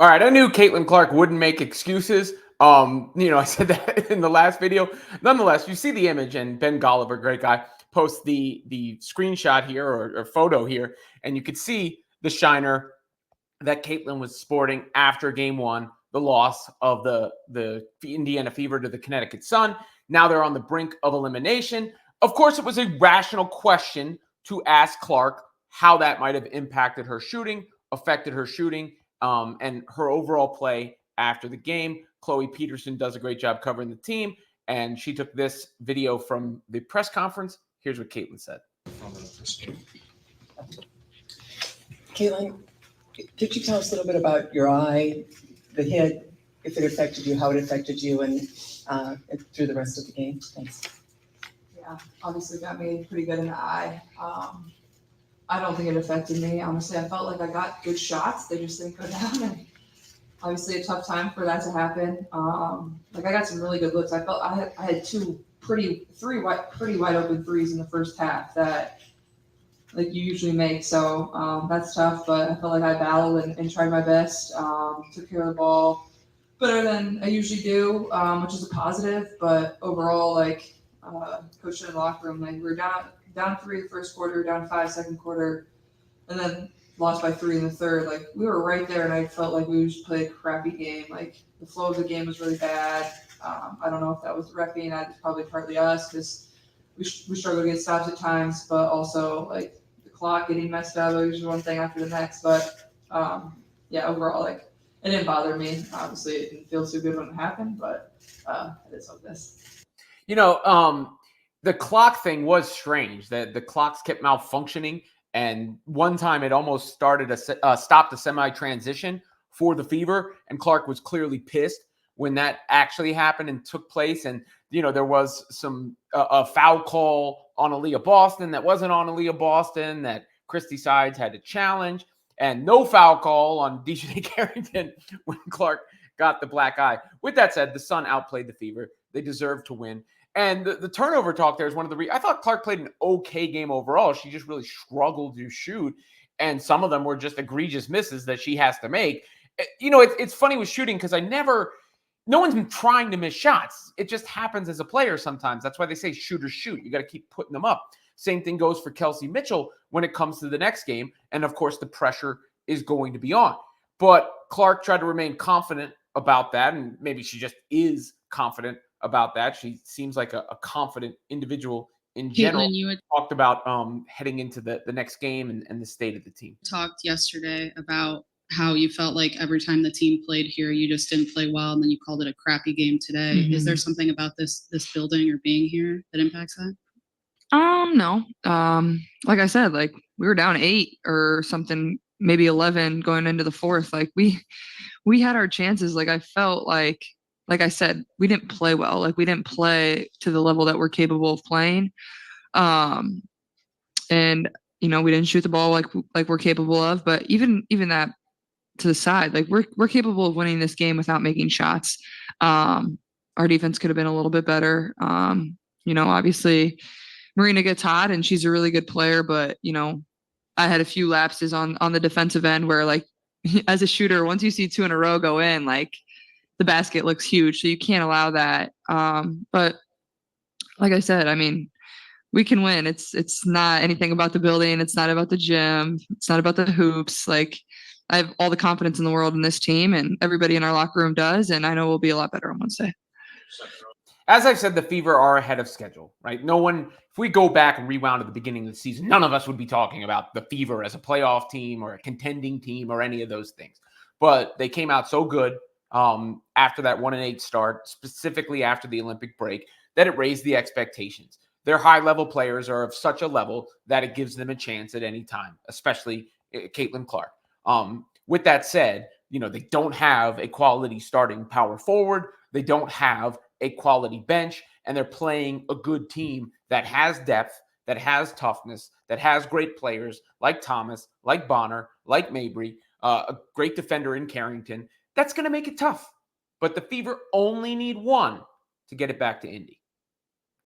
All right, I knew Caitlin Clark wouldn't make excuses. I said that in the last video. Nonetheless, you see the image, and Ben Golliver, great guy, posts the screenshot here or photo here, and you could see the shiner that Caitlin was sporting after game one, the loss of the Indiana Fever to the Connecticut Sun. Now they're on the brink of elimination. Of course, it was a rational question to ask Clark how that might have impacted her shooting, affected her shooting, and her overall play after the game. Chloe Peterson does a great job covering the team, and she took this video from the press conference. Here's what Caitlin said. Caitlin, could you tell us a little bit about your eye, the hit, if it affected you, how it affected you, and through the rest of the game? Thanks. Yeah, obviously got me pretty good in the eye. I don't think it affected me. Honestly, I felt like I got good shots. They just didn't go down. And obviously a tough time for that to happen. I got some really good looks. I felt I had three wide open threes in the first half that like you usually make. So that's tough, but I felt like I battled and tried my best. Took care of the ball better than I usually do, which is a positive. But overall, coach in the locker room, like we're down 3 the first quarter, down 5 second quarter, and then lost by 3 in the third. Like we were right there, and I felt like we just played a crappy game. Like the flow of the game was really bad. I don't know if that was the ref being that. It's probably partly us because we struggled to get stops at times, but also like the clock getting messed up. It was one thing after the next, but overall, like it didn't bother me. Obviously, it didn't feel too good when it happened, but it is what it is. The clock thing was strange. That the clocks kept malfunctioning, and one time it almost stopped a semi-transition for the Fever, and Clark was clearly pissed when that actually happened and took place. And there was some a foul call on Aaliyah Boston that wasn't on Aaliyah Boston that Christy Sides had to challenge, and no foul call on Dejanay Carrington when Clark got the black eye. With that said, the Sun outplayed the Fever. They deserved to win. And the turnover talk there is one of the I thought Clark played an okay game overall. She just really struggled to shoot. And some of them were just egregious misses that she has to make. It's funny with shooting because no one's been trying to miss shots. It just happens as a player sometimes. That's why they say shooters shoot. You got to keep putting them up. Same thing goes for Kelsey Mitchell when it comes to the next game. And of course, the pressure is going to be on. But Clark tried to remain confident about that. And maybe she just is confident about that. She seems like a confident individual in general. Caitlin, you had talked about heading into the next game and the state of the team. Talked yesterday about how you felt like every time the team played here, you just didn't play well, and then you called it a crappy game today. Mm-hmm. Is there something about this building or being here that impacts that? No. Like I said, like we were down 8 or something, maybe 11 going into the fourth. Like we had our chances. Like I felt like I said, we didn't play well. Like we didn't play to the level that we're capable of playing. And we didn't shoot the ball like we're capable of. But even that to the side, like we're capable of winning this game without making shots. Our defense could have been a little bit better. Obviously Marina gets hot and she's a really good player, but I had a few lapses on the defensive end where like as a shooter, once you see 2 in a row go in, like the basket looks huge, so you can't allow that. But like I said, I mean, we can win. It's not anything about the building. It's not about the gym. It's not about the hoops. Like I have all the confidence in the world in this team, and everybody in our locker room does. And I know we'll be a lot better on Wednesday. As I've said, the Fever are ahead of schedule, right? No one, if we go back and rewound at the beginning of the season, none of us would be talking about the Fever as a playoff team or a contending team or any of those things. But they came out so good after that 1-8 start, specifically after the Olympic break, that it raised the expectations. Their high-level players are of such a level that it gives them a chance at any time, especially Caitlin Clark. With that said, they don't have a quality starting power forward. They don't have a quality bench, and they're playing a good team that has depth, that has toughness, that has great players like Thomas, like Bonner, like Mabry, a great defender in Carrington. That's going to make it tough. But the Fever only need one to get it back to Indy.